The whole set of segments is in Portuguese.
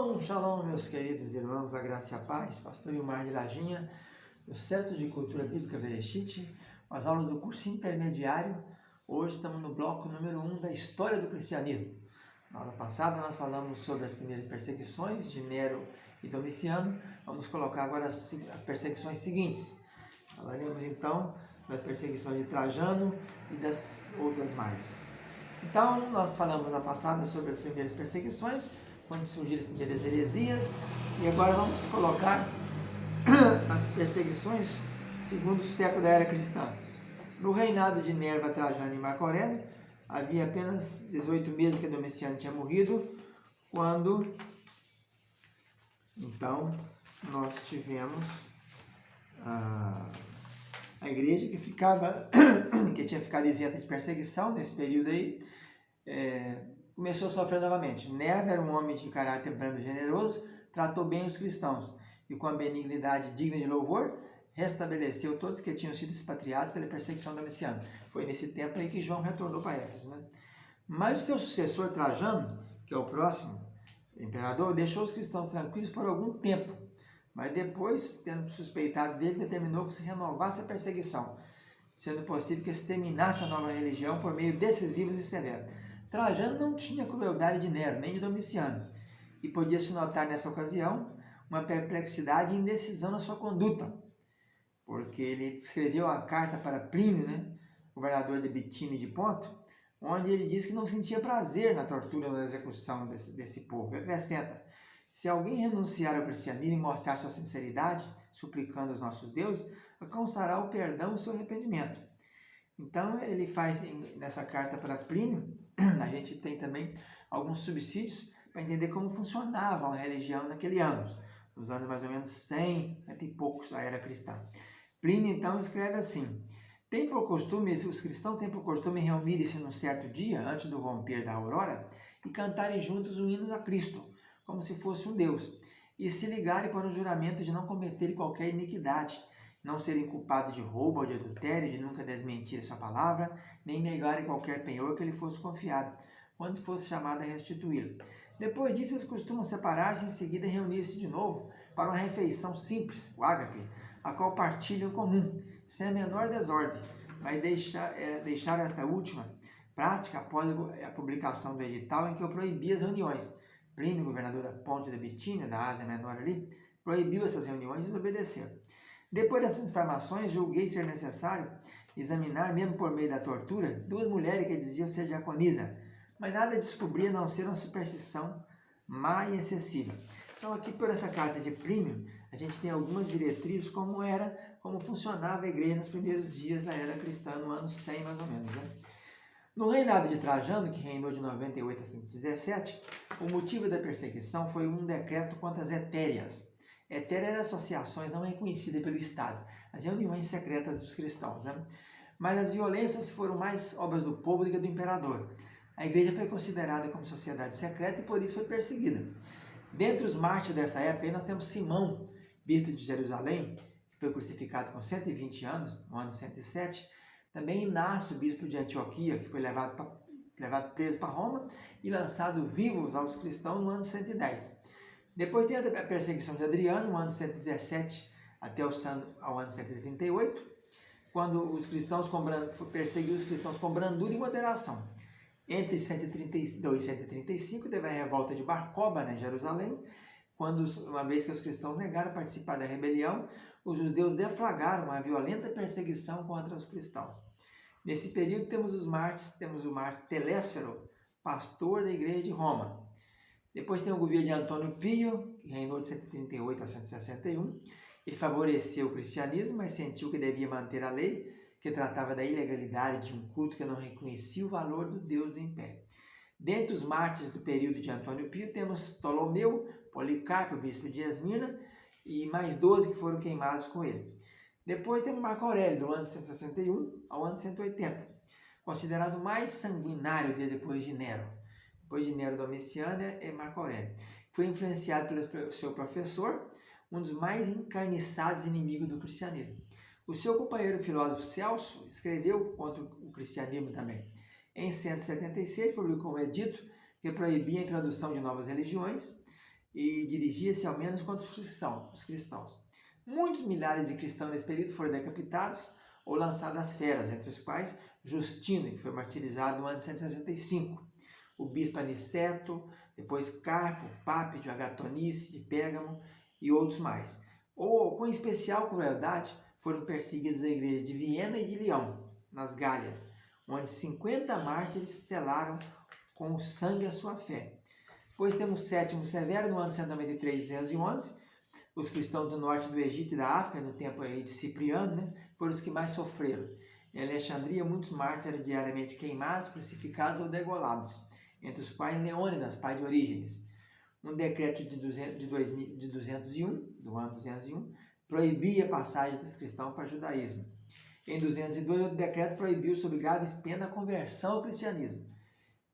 Shalom, shalom, meus queridos irmãos, a graça e a paz. Pastor Ilmar de Lajinha, do Centro de Cultura Bíblica Bereshit, as aulas do curso intermediário. Hoje estamos no bloco número 1 da história do cristianismo. Na aula passada nós falamos sobre as primeiras perseguições de Nero e Domiciano. Vamos colocar agora as perseguições seguintes. Falaremos então das perseguições de Trajano e das outras mais. Então, nós falamos na passada sobre as primeiras perseguições, quando surgiram as primeiras heresias, e agora vamos colocar as perseguições segundo o século da era cristã. No reinado de Nerva, Trajano e Marco Aurélio, havia apenas 18 meses que Domiciano tinha morrido, quando, então, nós tivemos a igreja que tinha ficado isenta de perseguição nesse período aí, começou a sofrer novamente. Nerva era um homem de caráter brando e generoso, tratou bem os cristãos e com a benignidade digna de louvor, restabeleceu todos que tinham sido expatriados pela perseguição de Domiciano. Foi nesse tempo aí que João retornou para Éfeso, né? Mas o seu sucessor Trajano, que é o próximo imperador, deixou os cristãos tranquilos por algum tempo, mas depois, tendo suspeitado dele, determinou que se renovasse a perseguição, sendo possível que exterminasse a nova religião por meio decisivos e severos. Trajano não tinha crueldade de Nero, nem de Domiciano, e podia-se notar nessa ocasião uma perplexidade e indecisão na sua conduta, porque ele escreveu a carta para Plínio, né, governador de Bitínia e de Ponto, onde ele diz que não sentia prazer na tortura ou na execução desse povo. Ele acrescenta: se alguém renunciar ao cristianismo e mostrar sua sinceridade, suplicando aos nossos deuses, alcançará o perdão e o seu arrependimento. Então, ele faz, nessa carta para Plínio, a gente tem também alguns subsídios para entender como funcionava a religião naquele ano, nos anos mais ou menos 100 e poucos da era cristã. Plínio, então, escreve assim: os cristãos têm por costume reunirem-se num certo dia, antes do romper da aurora, e cantarem juntos um hino a Cristo, como se fosse um Deus, e se ligarem para um juramento de não cometerem qualquer iniquidade, não serem culpados de roubo ou de adultério, de nunca desmentir sua palavra, nem negarem qualquer penhor que lhe fosse confiado, quando fosse chamado a restituí-lo. Depois disso, eles costumam separar-se e em seguida reunir-se de novo para uma refeição simples, o ágape, a qual partilham comum, sem a menor desordem, mas deixaram esta última prática após a publicação do edital em que eu proibia as reuniões. Plínio, governador da Ponte da Bitínia, da Ásia Menor ali, proibiu essas reuniões e desobedeceu. Depois dessas informações, julguei ser necessário examinar, mesmo por meio da tortura, duas mulheres que diziam ser diaconisa, mas nada descobria a não ser uma superstição má e excessiva. Então, aqui por essa carta de Plínio, a gente tem algumas diretrizes como funcionava a igreja nos primeiros dias da era cristã, no ano 100 mais ou menos, né? No reinado de Trajano, que reinou de 98 a 117, o motivo da perseguição foi um decreto contra as hetéreas. Hetéreas eram associações não reconhecidas pelo Estado, as reuniões secretas dos cristãos, né? Mas as violências foram mais obras do povo do que do imperador. A igreja foi considerada como sociedade secreta e por isso foi perseguida. Dentre os mártires dessa época, aí nós temos Simão, bispo de Jerusalém, que foi crucificado com 120 anos, no ano 107. Também Inácio, bispo de Antioquia, que foi levado preso para Roma e lançado vivos aos cristãos no ano 110. Depois tem a perseguição de Adriano, no ano 117 até ao ano 138, quando os cristãos perseguiu os cristãos com brandura e moderação. Entre 132 e 135 teve a revolta de Bar Kokhba, em Jerusalém, quando, uma vez que os cristãos negaram participar da rebelião, os judeus deflagraram uma violenta perseguição contra os cristãos. Nesse período temos o mártir Telésforo, pastor da igreja de Roma. Depois tem o governo de Antônio Pio, que reinou de 138 a 161. Ele favoreceu o cristianismo, mas sentiu que devia manter a lei, que tratava da ilegalidade de um culto que não reconhecia o valor do Deus do Império. Dentre os mártires do período de Antônio Pio, temos Ptolomeu, Policarpo, bispo de Esmirna, e mais 12 que foram queimados com ele. Depois temos Marco Aurélio, do ano 161 ao ano 180, considerado o mais sanguinário desde depois de Nero. Depois de Nero, Domiciano é Marco Aurélio. Foi influenciado pelo seu professor, um dos mais encarniçados inimigos do cristianismo. O seu companheiro filósofo Celso escreveu contra o cristianismo também. Em 176, publicou um edito que proibia a introdução de novas religiões e dirigia-se ao menos contra os cristãos. Muitos milhares de cristãos nesse período foram decapitados ou lançados às feras, entre os quais Justino, que foi martirizado no ano de 165, o bispo Aniceto, depois Carpo, Pápidio, Agatonice de Pérgamo e outros mais. Ou, com especial crueldade, foram perseguidas a igreja de Viena e de Leão, nas Gálias, onde 50 mártires selaram com o sangue a sua fé. Depois temos Sétimo Severo, no ano 193 de 311. Os cristãos do norte do Egito e da África, no tempo aí de Cipriano, né, foram os que mais sofreram. Em Alexandria, muitos mártires eram diariamente queimados, crucificados ou degolados, entre os quais Leônidas, pai de Orígenes. Um decreto de 201, do ano 201, proibia a passagem dos cristãos para o judaísmo. Em 202, outro decreto proibiu sob graves penas a conversão ao cristianismo.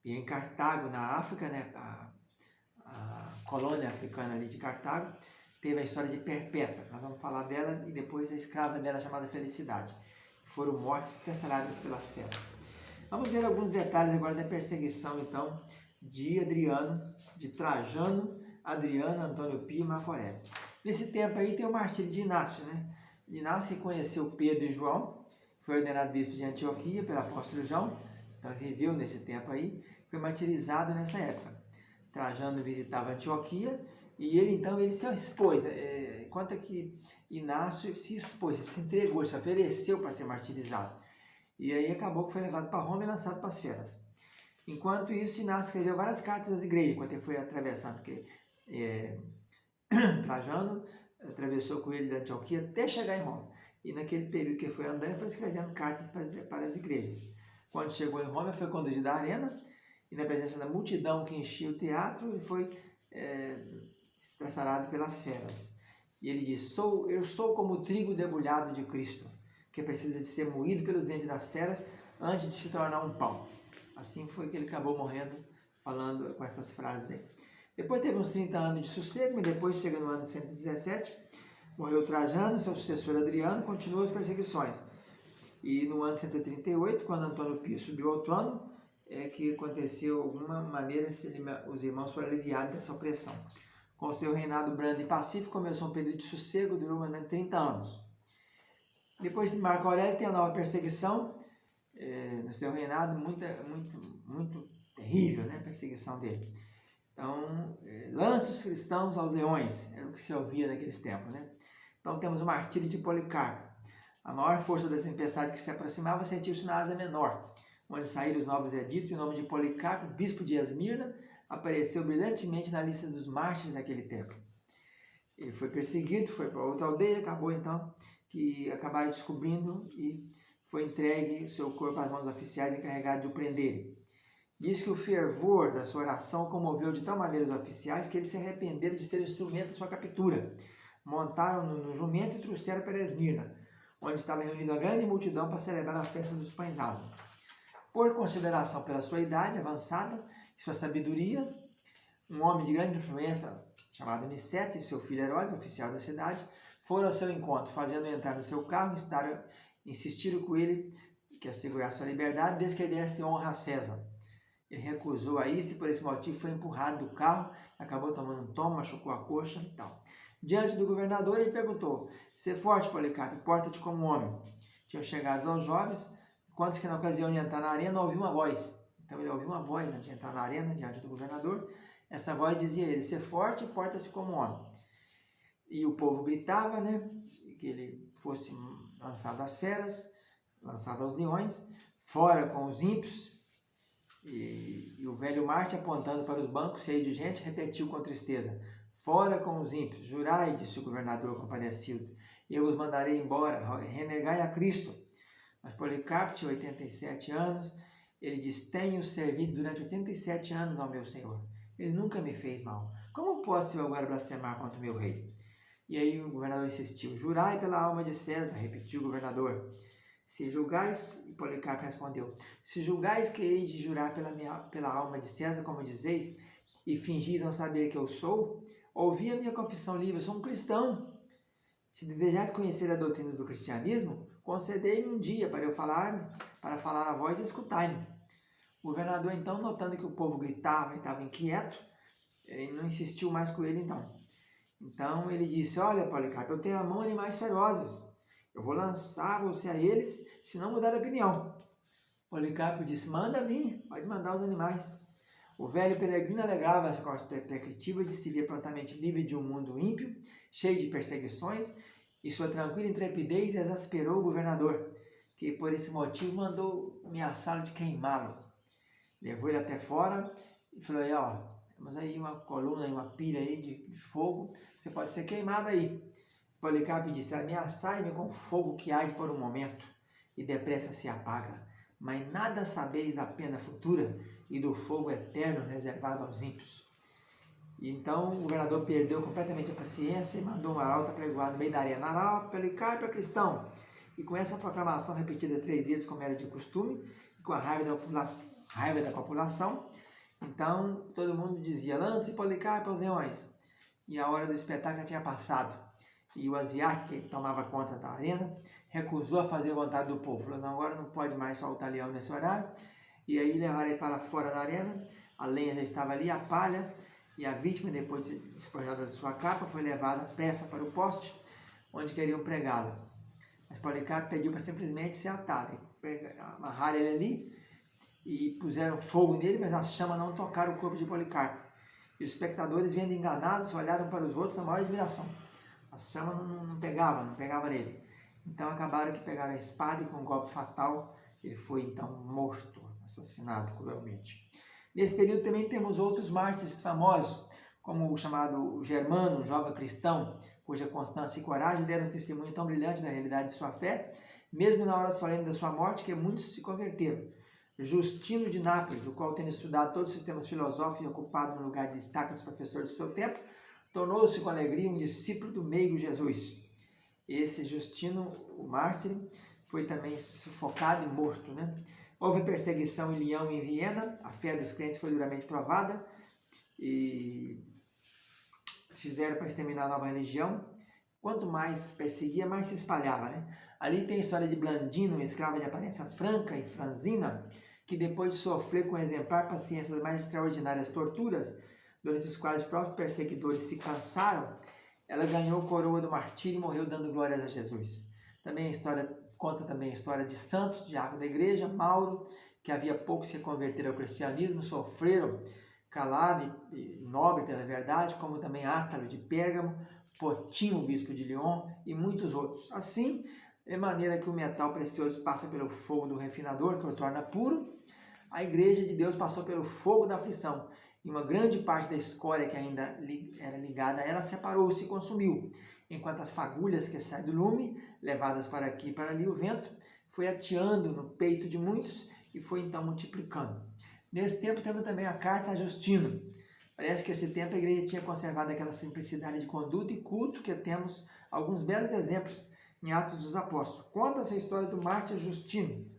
E em Cartago, na África, né, a colônia africana ali de Cartago, teve a história de Perpétua. Nós vamos falar dela e depois a escrava dela chamada Felicidade. Foram mortas estressaradas pelas feras. Vamos ver alguns detalhes agora da perseguição, então, de Adriano, de Trajano, Adriano, Antônio Pio e Marco Aurélio. Nesse tempo aí tem o martírio de Inácio, né? Inácio conheceu Pedro e João, foi ordenado bispo de Antioquia pelo apóstolo João, então viveu nesse tempo aí, foi martirizado nessa época. Trajano visitava Antioquia e ele se expôs, conta que Inácio se expôs, se entregou, se ofereceu para ser martirizado. E aí acabou que foi levado para Roma e lançado para as feras. Enquanto isso, Inácio escreveu várias cartas às igrejas, enquanto ele foi atravessando, porque Trajano atravessou com ele da Antioquia até chegar em Roma. E naquele período que ele foi andando, ele foi escrevendo cartas para as igrejas. Quando chegou em Roma, foi conduzido à arena, e na presença da multidão que enchia o teatro, ele foi estraçalhado pelas feras. E ele diz, eu sou como o trigo debulhado de Cristo, que precisa de ser moído pelos dentes das feras antes de se tornar um pão. Assim foi que ele acabou morrendo, falando com essas frases aí. Depois teve uns 30 anos de sossego, e depois chega no ano 117, morreu Trajano, seu sucessor Adriano, continuou as perseguições. E no ano 138, quando Antônio Pio subiu ao trono, é que aconteceu de alguma maneira os irmãos foram aliviados dessa opressão. Com seu reinado brando e pacífico, começou um período de sossego, durou mais ou menos 30 anos. Depois de Marco Aurélio tem a nova perseguição, no seu reinado, muito terrível, né, a perseguição dele. Então, lança os cristãos aos leões, era o que se ouvia naqueles tempos, né? Então temos o martírio de Policarpo. A maior força da tempestade que se aproximava sentiu-se na Ásia Menor, onde saíram os novos edictos, e o nome de Policarpo, bispo de Esmirna, apareceu brilhantemente na lista dos mártires daquele tempo. Ele foi perseguido, foi para outra aldeia, acabou então que acabaram descobrindo e foi entregue o seu corpo às mãos oficiais encarregados de o prenderem. Diz que o fervor da sua oração comoveu de tal maneira os oficiais que eles se arrependeram de ser instrumento da sua captura. Montaram-no no jumento e trouxeram para Esmirna, onde estava reunida uma grande multidão para celebrar a festa dos pães asmos. Por consideração pela sua idade avançada e sua sabedoria, um homem de grande influência, chamado Aniceto, e seu filho Herodes, oficial da cidade, foram ao seu encontro, fazendo-o entrar no seu carro, insistiram com ele que assegurasse sua liberdade, desde que ele desse honra a César. Ele recusou a isto e por esse motivo foi empurrado do carro, acabou tomando um tombo, machucou a coxa e tal. Diante do governador, ele perguntou, "Ser forte, Policarpo, porta-te como homem." Tinham chegado aos jovens, quantos que na ocasião de entrar na arena ouviu uma voz. Então ele ouviu uma voz antes de entrar na arena, diante do governador. Essa voz dizia a ele, "Ser forte e porta-se como homem." E o povo gritava, né, que ele fosse lançado às feras, lançado aos leões, fora com os ímpios. E o velho Marte, apontando para os bancos cheios de gente, repetiu com tristeza, "Fora com os ímpios, jurai", disse o governador compadecido, "eu os mandarei embora, renegai a Cristo." Mas Policarpo tinha 87 anos, ele diz, "Tenho servido durante 87 anos ao meu Senhor. Ele nunca me fez mal. Como posso eu agora blasfemar contra o meu rei?" E aí o governador insistiu, "Jurai pela alma de César", repetiu o governador. "Se julgais", e Policarpo respondeu, "se julgais que hei de jurar pela alma de César, como dizeis, e fingis não saber que eu sou, ouvi a minha confissão livre, eu sou um cristão. Se desejais conhecer a doutrina do cristianismo, concedei-me um dia para falar a vós e escutai-me." O governador, então, notando que o povo gritava e estava inquieto, Ele não insistiu mais com ele então. Então ele disse, olha Policarpo, eu tenho à mão animais ferozes, eu vou lançar você a eles se não mudar de opinião. Policarpo disse, manda vir, pode mandar os animais. O velho peregrino alegrava-se com a perspectiva de se ver prontamente livre de um mundo ímpio, cheio de perseguições, e sua tranquila intrepidez exasperou o governador, que por esse motivo mandou ameaçá-lo de queimá-lo. Levou ele até fora e falou, aí, ó, temos aí uma coluna, uma pilha aí de fogo, você pode ser queimado aí. Policarpo disse, ameaçai-me com fogo que arde por um momento e depressa se apaga, mas nada sabeis da pena futura e do fogo eterno reservado aos ímpios. E então o governador perdeu completamente a paciência e mandou um arauto apregoar no meio da arena. Arauto, Policarpo é cristão. E com essa proclamação repetida 3 vezes, como era de costume, e com a raiva da população, então todo mundo dizia, lance Policarpo aos leões. E a hora do espetáculo tinha passado. E o asiarca, que tomava conta da arena, recusou a fazer a vontade do povo. Falou, não, agora não pode mais soltar leão nesse horário. E aí levaram ele para fora da arena, a lenha já estava ali, a palha, e a vítima, depois de despojada de sua capa, foi levada à pressa para o poste, onde queriam pregá-la. Mas Policarpo pediu para simplesmente ser atado. Amarraram ele ali e puseram fogo nele, mas as chamas não tocaram o corpo de Policarpo. E os espectadores, vendo enganados, olharam para os outros na maior admiração. As chamas não pegavam nele. Então acabaram que pegaram a espada e com um golpe fatal, ele foi então morto, assassinado cruelmente. Nesse período também temos outros mártires famosos, como o chamado Germano, um jovem cristão, cuja constância e coragem deram um testemunho tão brilhante da realidade de sua fé, mesmo na hora solene da sua morte, que muitos se converteram. Justino de Nápoles, o qual, tendo estudado todos os sistemas filosóficos e ocupado um lugar de destaque dos professores do seu tempo, tornou-se com alegria um discípulo do meigo Jesus. Esse Justino, o mártir, foi também sufocado e morto, né? Houve perseguição em Lyon e em Viena, a fé dos crentes foi duramente provada e fizeram para exterminar a nova religião. Quanto mais perseguia, mais se espalhava, né? Ali tem a história de Blandino, uma escrava de aparência franca e franzina, que depois de sofrer com exemplar paciência as mais extraordinárias torturas, durante os quais os próprios perseguidores se cansaram, ela ganhou a coroa do martírio e morreu dando glórias a Jesus. Conta também a história de santos, diácono da igreja, Mauro, que havia pouco se converteram ao cristianismo, sofreram calado e nobre pela verdade, como também Átalo de Pérgamo, Potimo, bispo de Lyon e muitos outros. Assim, de maneira que o metal precioso passa pelo fogo do refinador, que o torna puro, a igreja de Deus passou pelo fogo da aflição, e uma grande parte da escória que ainda era ligada a ela separou-se e consumiu, enquanto as fagulhas que saem do lume, levadas para aqui e para ali, o vento foi ateando no peito de muitos e foi então multiplicando. Nesse tempo temos também a carta a Justino. Parece que esse tempo a igreja tinha conservado aquela simplicidade de conduta e culto que temos alguns belos exemplos em Atos dos Apóstolos. Conta-se a história do mártir Justino.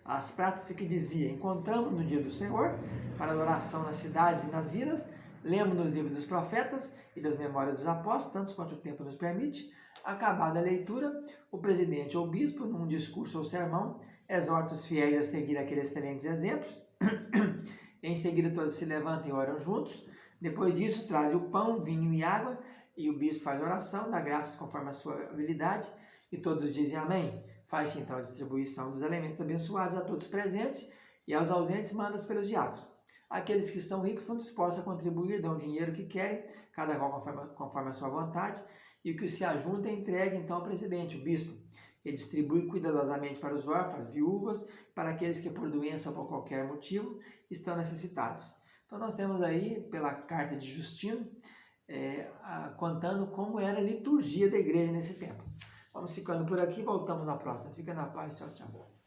As práticas que dizia, encontramos no dia do Senhor, para adoração nas cidades e nas vilas, lemos nos livros dos profetas e das memórias dos apóstolos, tantos quanto o tempo nos permite. Acabada a leitura, o presidente ou bispo, num discurso ou sermão, exorta os fiéis a seguir aqueles excelentes exemplos. Em seguida todos se levantam e oram juntos. Depois disso, trazem o pão, vinho e água, e o bispo faz oração, dá graças conforme a sua habilidade, e todos dizem amém. Faz-se então a distribuição dos alimentos abençoados a todos presentes, e aos ausentes manda-se pelos diáconos. Aqueles que são ricos estão dispostos a contribuir, dão o dinheiro que querem, cada qual conforme a sua vontade, e o que se ajunta é entregue então ao presidente, o bispo. Ele distribui cuidadosamente para os órfãos, viúvas, para aqueles que por doença ou por qualquer motivo estão necessitados. Então nós temos aí, pela carta de Justino, contando como era a liturgia da igreja nesse tempo. Vamos ficando por aqui, voltamos na próxima. Fica na paz, tchau, tchau.